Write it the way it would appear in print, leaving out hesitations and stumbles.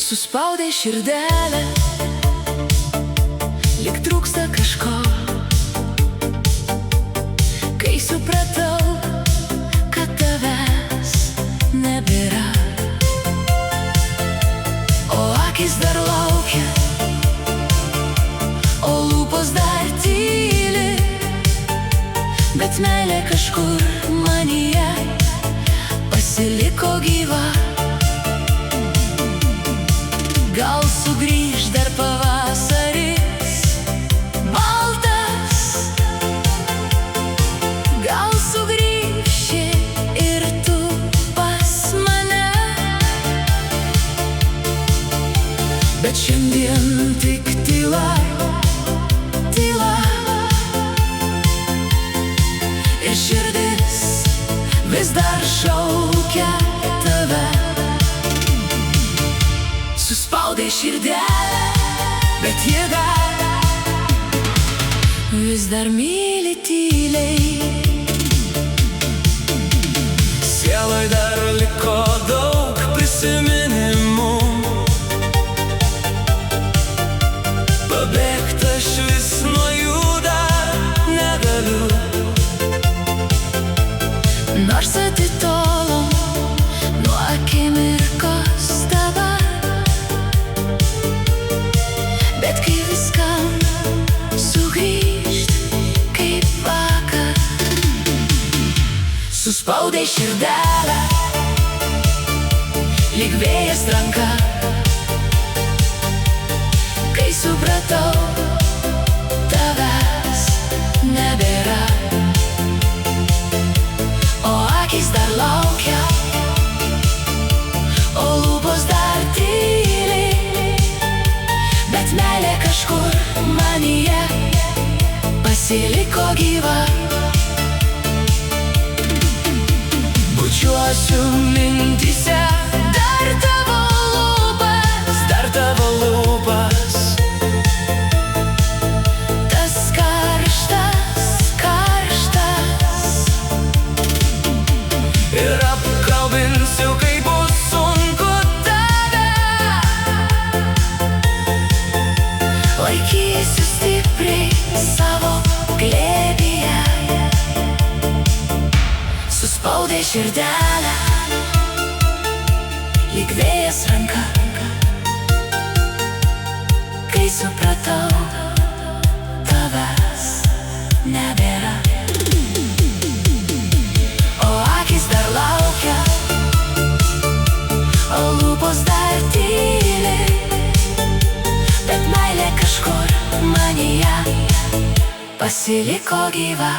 Suspaudė širdelę, lyg trūksta kažko. Kai supratau, kad tavęs nebėra, o akis dar laukia, o lūpos dar tyli, bet meilė kažkur manyje pasiliko gyva. Gal sugrįž dar pavasaris baltas, gal sugrįši ir tu pas mane, bet šiandien tik tyla, tyla, ir širdis vis dar šaukia tave. Suspaudė širdelę, bet jėga vis dar myli tyliai. Sieloj dar liko daug prisiminimų, pabėgt aš vis nuo jų dar negaliu. Nors atitolom nuo akimirkos dabar, bet kai viskam sugrįžt kaip vakar. Suspaudė širdelę, lyg vėjas ranka, kai supratau, tavęs nebėra, o akis dar laukia, o lūpos dar tyli, bet meilė kažkur manyje pasiliko gyva. Bučiuosiu mintyse dar tavo lūpas, dar tavo lūpas. tas karštas, karštas, Ir apkalbinsiu, kai bus sunku tave. laikysiu stipriai savo glėbyje. Suspaudė širdelę, lyg vėjas ranka, kai supratau, tavęs nebėra, o akis dar laukia, o lūpos dar tyli, bet meilė kažkur manyje pasiliko gyva.